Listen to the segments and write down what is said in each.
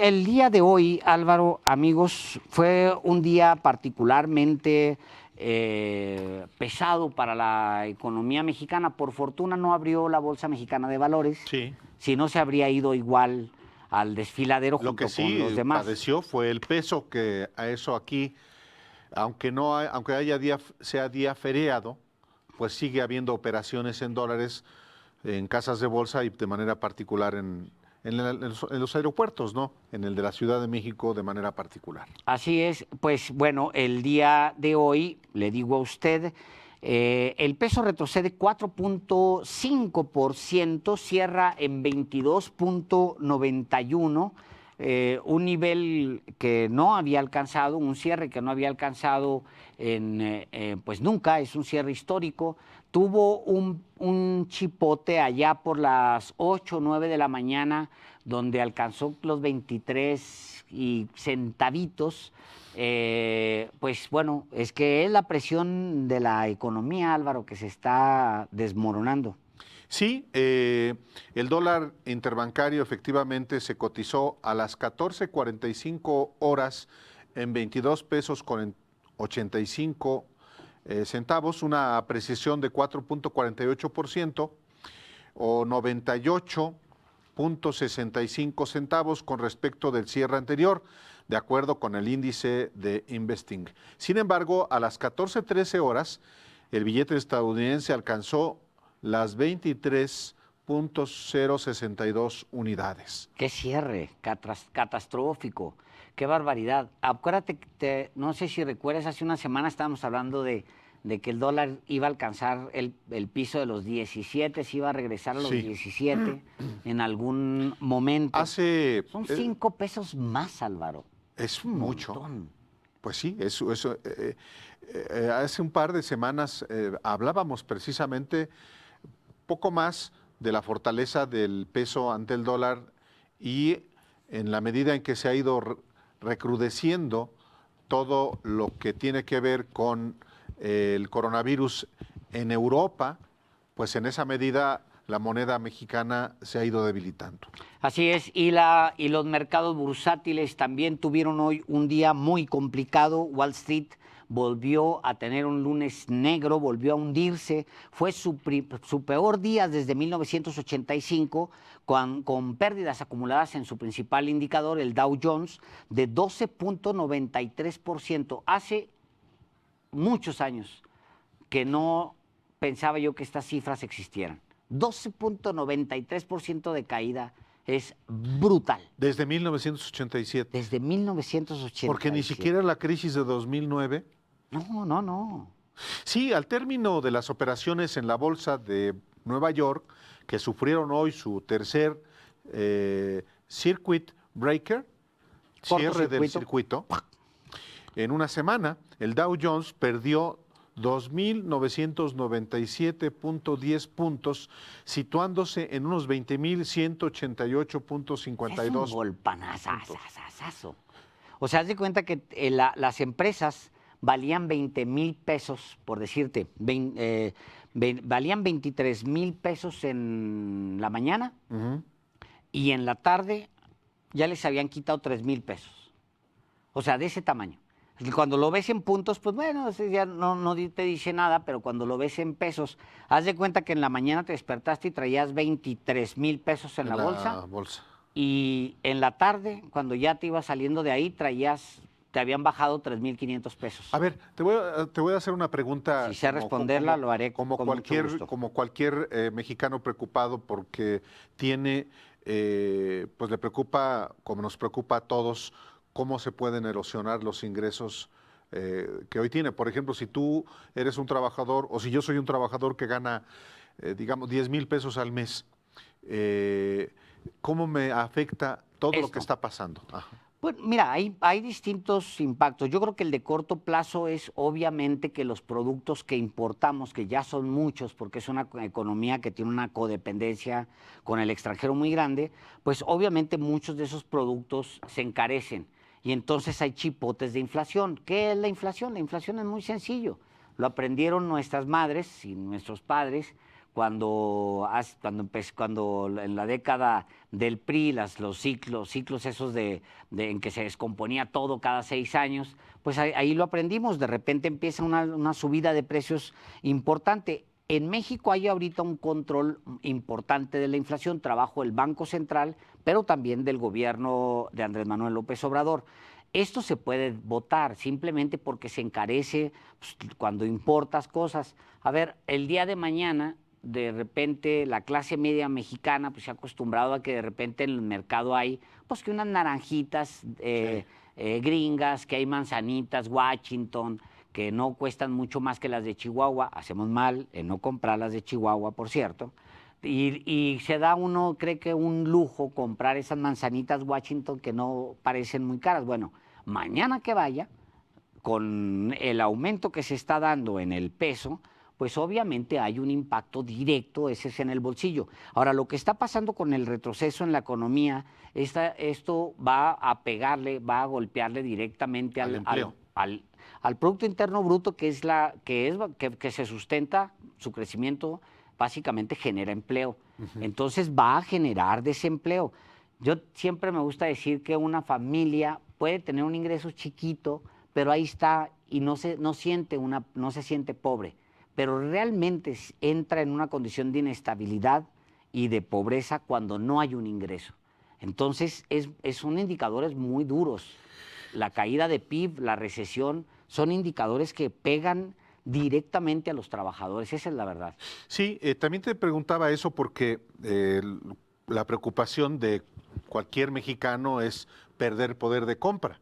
el día de hoy, Álvaro, amigos, fue un día particularmente pesado para la economía mexicana. Por fortuna no abrió la Bolsa Mexicana de Valores, Sí. si no se habría ido igual al desfiladero Lo que junto con los sí demás. padeció fue el peso, que a eso aquí, aunque sea día feriado, pues sigue habiendo operaciones en dólares en casas de bolsa y de manera particular en los aeropuertos, ¿no? En el de la Ciudad de México de manera particular. Así es, pues bueno, el día de hoy, le digo a usted, el peso retrocede 4.5%, cierra en 22.91, un nivel que no había alcanzado, un cierre que no había alcanzado pues nunca, es un cierre histórico. Tuvo un chipote allá por las 8 o 9 de la mañana, donde alcanzó los 23 y centavitos. Pues bueno, es que es la presión de la economía, Álvaro, que se está desmoronando. Sí, el dólar interbancario efectivamente se cotizó a las 14:45 horas en 22 pesos con 85 centavos, una apreciación de 4.48% o 98.65 centavos con respecto del cierre anterior, de acuerdo con el índice de Investing. Sin embargo, a las 14:13 horas, el billete estadounidense alcanzó las 23.062 unidades. Qué cierre, catastrófico, qué barbaridad. Acuérdate, no sé si recuerdas, hace una semana estábamos hablando de que el dólar iba a alcanzar el piso de los 17, se iba a regresar a los 17 en algún momento. Son 5 pesos más, Álvaro. Es un mucho. Montón. Pues sí, hace un par de semanas hablábamos precisamente poco más de la fortaleza del peso ante el dólar y en la medida en que se ha ido recrudeciendo todo lo que tiene que ver con el coronavirus en Europa, pues en esa medida la moneda mexicana se ha ido debilitando. Así es, y los mercados bursátiles también tuvieron hoy un día muy complicado. Wall Street volvió a tener un lunes negro, volvió a hundirse. Fue su peor día desde 1985, con pérdidas acumuladas en su principal indicador, el Dow Jones, de 12.93%. Hace muchos años que no pensaba yo que estas cifras existieran. 12.93% de caída es brutal. Desde 1987. Desde 1987. Porque ni siquiera la crisis de 2009. No. Sí, al término de las operaciones en la bolsa de Nueva York, que sufrieron hoy su tercer circuit breaker, cierre del circuito, en una semana el Dow Jones perdió 2.997.10 puntos, situándose en unos 20.188.52. Es un golpanazazazazo. O sea, haz de cuenta que las empresas valían 20,000 pesos, por decirte, valían 23,000 pesos en la mañana y en la tarde ya les habían quitado 3,000 pesos. O sea, de ese tamaño. Cuando lo ves en puntos, pues bueno, ya no te dice nada, pero cuando lo ves en pesos, haz de cuenta que en la mañana te despertaste y traías 23,000 pesos en la bolsa. Y en la tarde, cuando ya te ibas saliendo de ahí, te habían bajado 3,500 pesos. A ver, te voy a hacer una pregunta. Si sé responderla, lo haré como cualquier mexicano preocupado porque tiene, pues le preocupa, como nos preocupa a todos, cómo se pueden erosionar los ingresos que hoy tiene. Por ejemplo, si tú eres un trabajador o si yo soy un trabajador que gana, digamos, 10,000 pesos al mes, ¿cómo me afecta todo lo que está pasando? Ajá. Pues mira, hay distintos impactos. Yo creo que el de corto plazo es obviamente que los productos que importamos, que ya son muchos, porque es una economía que tiene una codependencia con el extranjero muy grande, pues obviamente muchos de esos productos se encarecen. Y entonces hay chipotes de inflación. ¿Qué es la inflación? La inflación es muy sencillo. Lo aprendieron nuestras madres y nuestros padres cuando en la década del PRI, los ciclos esos en que se descomponía todo cada 6 años, pues ahí lo aprendimos. De repente empieza una subida de precios importante. En México hay ahorita un control importante de la inflación, trabajo del Banco Central, pero también del gobierno de Andrés Manuel López Obrador. Esto se puede votar simplemente porque se encarece pues, cuando importas cosas. A ver, el día de mañana, de repente, la clase media mexicana pues, se ha acostumbrado a que de repente en el mercado hay pues que unas naranjitas gringas, que hay manzanitas, Washington, que no cuestan mucho más que las de Chihuahua. Hacemos mal en no comprar las de Chihuahua, por cierto. Y se da uno, cree que un lujo comprar esas manzanitas Washington que no parecen muy caras. Bueno, mañana que vaya, con el aumento que se está dando en el peso, pues obviamente hay un impacto directo, ese es en el bolsillo. Ahora, lo que está pasando con el retroceso en la economía, esto va a pegarle, va a golpearle directamente al empleo. Al Producto Interno Bruto, que se sustenta, su crecimiento básicamente genera empleo. Entonces va a generar desempleo. Yo siempre me gusta decir que una familia puede tener un ingreso chiquito, pero ahí está y no se siente pobre, pero realmente entra en una condición de inestabilidad y de pobreza cuando no hay un ingreso. Entonces son indicadores muy duros. La caída de PIB, la recesión, son indicadores que pegan directamente a los trabajadores, esa es la verdad. Sí, también te preguntaba eso porque la preocupación de cualquier mexicano es perder poder de compra.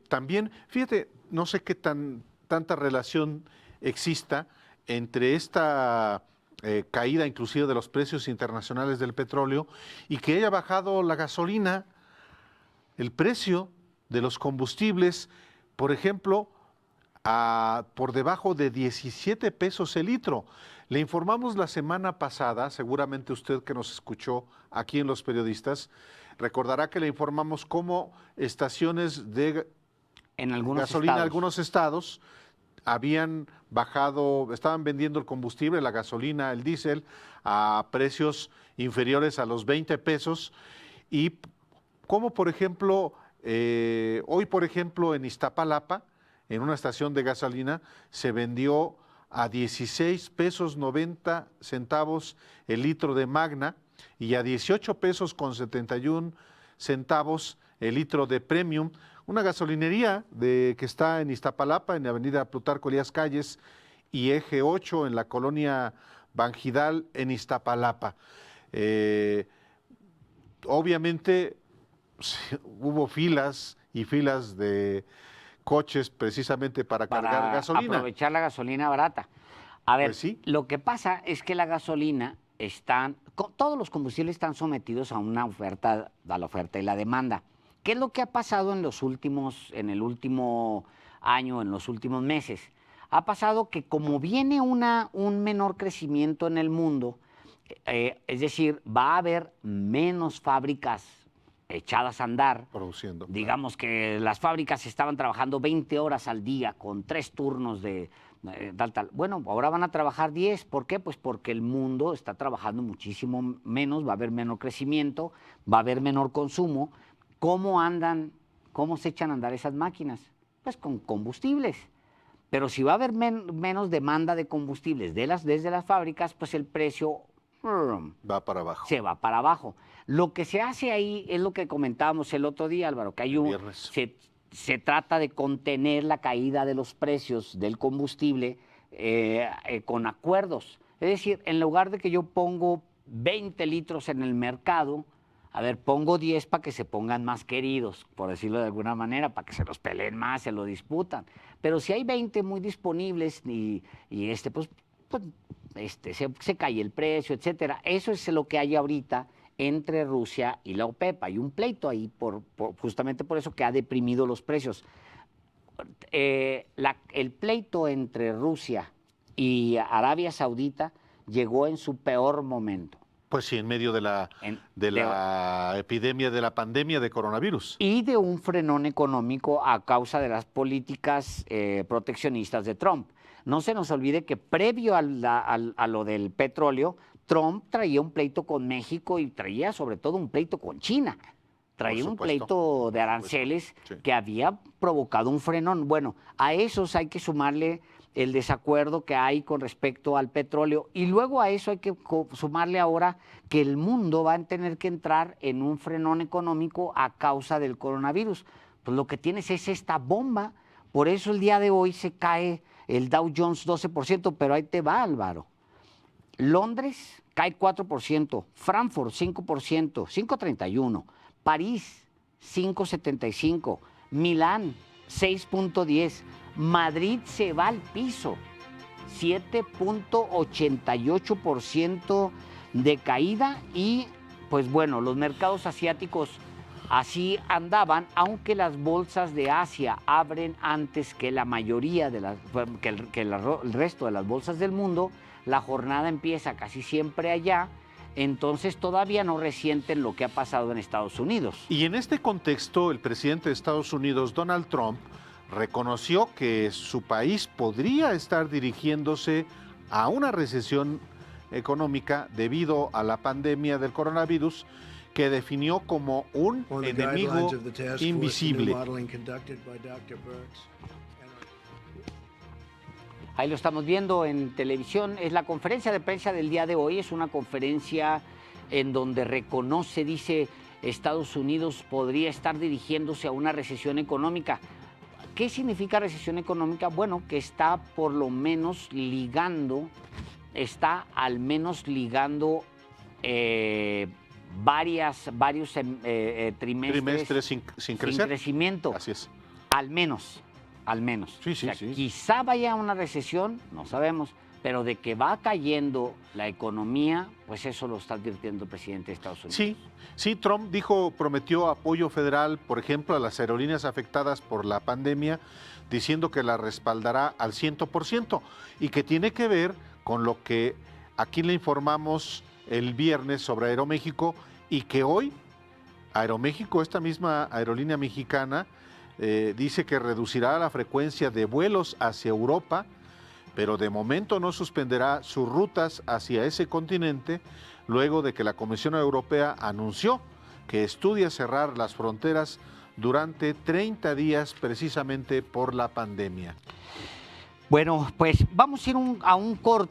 También, fíjate, no sé qué tanta relación exista entre esta caída inclusive de los precios internacionales del petróleo y que haya bajado la gasolina, el precio de los combustibles, por ejemplo, por debajo de 17 pesos el litro. Le informamos la semana pasada, seguramente usted que nos escuchó aquí en Los Periodistas, recordará que le informamos cómo estaciones de gasolina en algunos estados habían bajado, estaban vendiendo el combustible, la gasolina, el diésel, a precios inferiores a los 20 pesos. Y como, por ejemplo, hoy, por ejemplo, en Iztapalapa, en una estación de gasolina, se vendió a 16 pesos 90 centavos el litro de Magna y a 18 pesos con 71 centavos el litro de Premium. Una gasolinería que está en Iztapalapa, en la avenida Plutarco Elías Calles y Eje 8 en la colonia Banjidal en Iztapalapa. Obviamente hubo filas y filas de coches precisamente para cargar gasolina. Aprovechar la gasolina barata. A ver, pues sí. Lo que pasa es que la gasolina todos los combustibles están sometidos a la oferta y la demanda. ¿Qué es lo que ha pasado en el último año, en los últimos meses? Ha pasado que como viene un menor crecimiento en el mundo, es decir, va a haber menos fábricas echadas a andar. Produciendo. Digamos que las fábricas estaban trabajando 20 horas al día con 3 turnos de tal. Bueno, ahora van a trabajar 10. ¿Por qué? Pues porque el mundo está trabajando muchísimo menos, va a haber menor crecimiento, va a haber menor consumo. ¿Cómo se echan a andar esas máquinas? Pues con combustibles. Pero si va a haber menos demanda de combustibles desde las fábricas, pues el precio va para abajo. Se va para abajo. Lo que se hace ahí es lo que comentábamos el otro día, Álvaro, que se trata de contener la caída de los precios del combustible con acuerdos. Es decir, en lugar de que yo pongo 20 litros en el mercado, pongo 10 para que se pongan más queridos, por decirlo de alguna manera, para que se los peleen más, se lo disputan. Pero si hay 20 muy disponibles se cae el precio, etcétera. Eso es lo que hay ahorita entre Rusia y la OPEP. Hay un pleito ahí justamente por eso que ha deprimido los precios. El pleito entre Rusia y Arabia Saudita llegó en su peor momento. Pues sí, en medio de la epidemia, de la pandemia de coronavirus. Y de un frenón económico a causa de las políticas proteccionistas de Trump. no se nos olvide que previo a lo del petróleo, Trump traía un pleito con México y traía sobre todo un pleito con China. Traía un pleito de aranceles que había provocado un frenón. Bueno, a esos hay que sumarle el desacuerdo que hay con respecto al petróleo y luego a eso hay que sumarle ahora que el mundo va a tener que entrar en un frenón económico a causa del coronavirus. Pues lo que tienes es esta bomba, por eso el día de hoy se cae el Dow Jones 12%, pero ahí te va, Álvaro. Londres cae 4%, Frankfurt 5%, 5.31%, París 5.75%, Milán 6.10%, Madrid se va al piso, 7.88% de caída y pues bueno, los mercados asiáticos así andaban, aunque las bolsas de Asia abren antes que la mayoría de las, el resto de las bolsas del mundo. La jornada empieza casi siempre allá, entonces todavía no resienten lo que ha pasado en Estados Unidos. Y en este contexto, el presidente de Estados Unidos, Donald Trump, reconoció que su país podría estar dirigiéndose a una recesión económica debido a la pandemia del coronavirus, que definió como un enemigo invisible. Ahí lo estamos viendo en televisión. Es la conferencia de prensa del día de hoy. Es una conferencia en donde reconoce, dice, Estados Unidos podría estar dirigiéndose a una recesión económica. ¿Qué significa recesión económica? Bueno, que está por lo menos ligando, está al menos ligando varios trimestres sin crecer. Crecimiento. Así es. Al menos. Sí, sí, O sea, sí. Quizá vaya a una recesión, no sabemos, pero de que va cayendo la economía, pues eso lo está advirtiendo el presidente de Estados Unidos. Sí, Trump prometió apoyo federal, por ejemplo, a las aerolíneas afectadas por la pandemia, diciendo que la respaldará al 100% y que tiene que ver con lo que aquí le informamos el viernes sobre Aeroméxico y que hoy Aeroméxico, esta misma aerolínea mexicana, dice que reducirá la frecuencia de vuelos hacia Europa, pero de momento no suspenderá sus rutas hacia ese continente, luego de que la Comisión Europea anunció que estudia cerrar las fronteras durante 30 días precisamente por la pandemia. Bueno, pues vamos a ir a un corte.